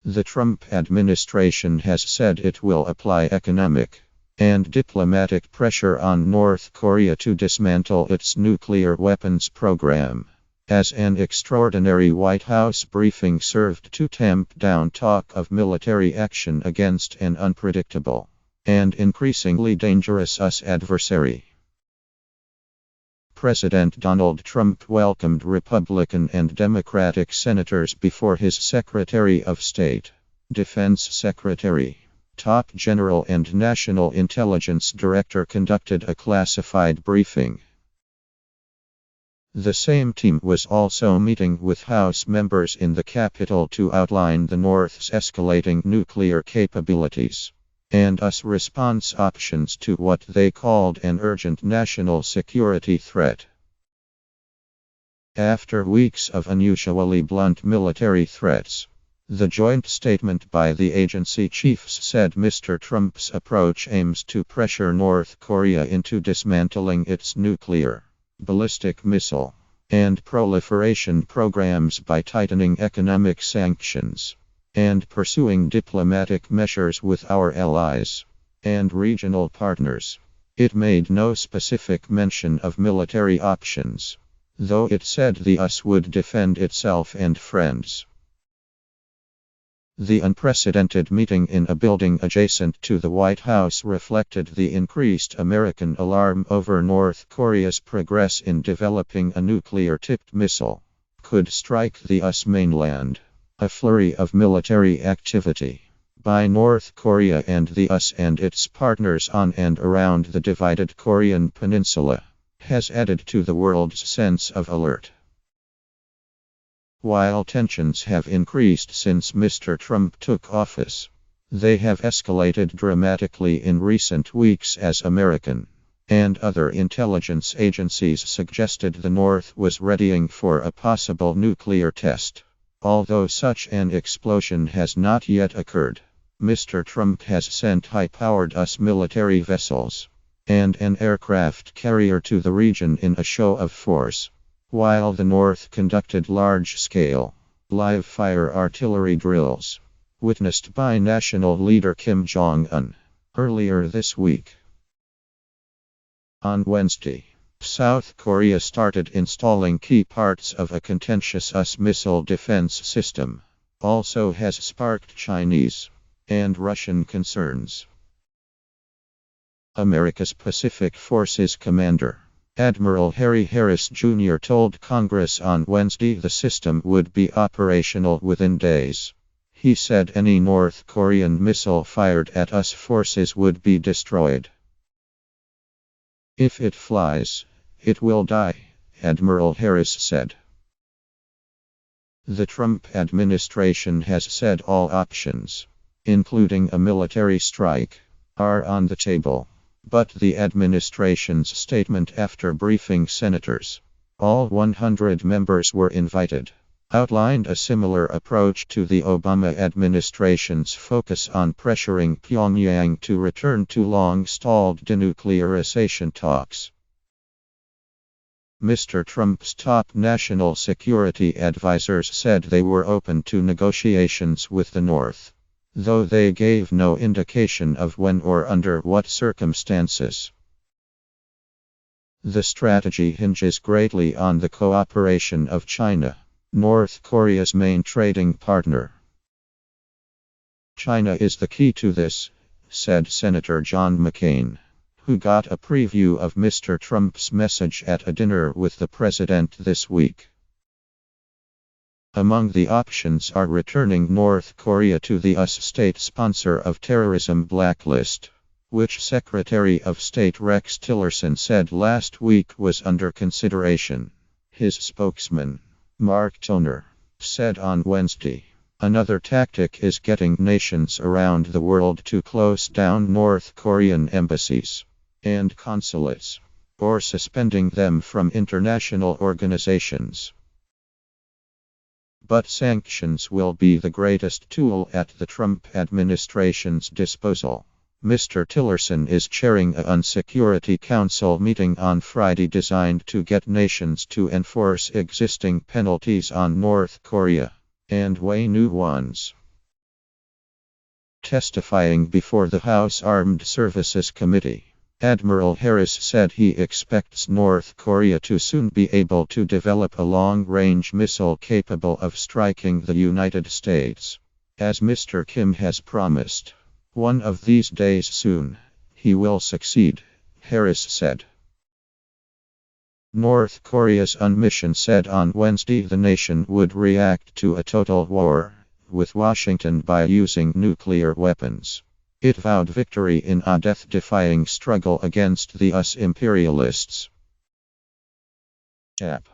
The Trump administration has said it will apply economic and diplomatic pressure on North Korea to dismantle its nuclear weapons program. As an extraordinary White House briefing served to tamp down talk of military action against an unpredictable and increasingly dangerous US adversary. President Donald Trump welcomed Republican and Democratic senators before his Secretary of State, Defense Secretary, Top General and National Intelligence Director conducted a classified briefing. The same team was also meeting with House members in the Capitol to outline the North's escalating nuclear capabilities and US response options to what they called an urgent national security threat. After weeks of unusually blunt military threats, the joint statement by the agency chiefs said Mr. Trump's approach aims to pressure North Korea into dismantling its nuclear, ballistic missile, and proliferation programs by tightening economic sanctions and pursuing diplomatic measures with our allies and regional partners. It made no specific mention of military options, though it said the US would defend itself and friends. The unprecedented meeting in a building adjacent to the White House reflected the increased American alarm over North Korea's progress in developing a nuclear-tipped missile could strike the US mainland. A flurry of military activity by North Korea and the US and its partners on and around the divided Korean peninsula has added to the world's sense of alert. While tensions have increased since Mr. Trump took office, they have escalated dramatically in recent weeks as American and other intelligence agencies suggested the North was readying for a possible nuclear test. Although such an explosion has not yet occurred, Mr. Trump has sent high-powered US military vessels and an aircraft carrier to the region in a show of force, while the North conducted large-scale, live-fire artillery drills, witnessed by national leader Kim Jong-un earlier this week. On Wednesday, South Korea started installing key parts of a contentious US missile defense system, also has sparked Chinese and Russian concerns. America's Pacific Forces Commander, Admiral Harry Harris Jr. told Congress on Wednesday the system would be operational within days. He said any North Korean missile fired at US forces would be destroyed. If it flies, it will die, Admiral Harris said. The Trump administration has said all options, including a military strike, are on the table. But the administration's statement after briefing senators, all 100 members were invited, outlined a similar approach to the Obama administration's focus on pressuring Pyongyang to return to long-stalled denuclearization talks. Mr. Trump's top national security advisors said they were open to negotiations with the North, though they gave no indication of when or under what circumstances. The strategy hinges greatly on the cooperation of China, North Korea's main trading partner. China is the key to this, said Senator John McCain, who got a preview of Mr. Trump's message at a dinner with the president this week. Among the options are returning North Korea to the US state sponsor of terrorism blacklist, which Secretary of State Rex Tillerson said last week was under consideration. His spokesman, Mark Toner, said on Wednesday, another tactic is getting nations around the world to close down North Korean embassies and consulates, or suspending them from international organizations. But sanctions will be the greatest tool at the Trump administration's disposal. Mr. Tillerson is chairing a Security Council meeting on Friday designed to get nations to enforce existing penalties on North Korea and weigh new ones. Testifying before the House Armed Services Committee, Admiral Harris said he expects North Korea to soon be able to develop a long-range missile capable of striking the United States. As Mr. Kim has promised, one of these days soon, he will succeed, Harris said. North Korea's UN mission said on Wednesday the nation would react to a total war with Washington by using nuclear weapons. It vowed victory in a death-defying struggle against the US imperialists. Tap.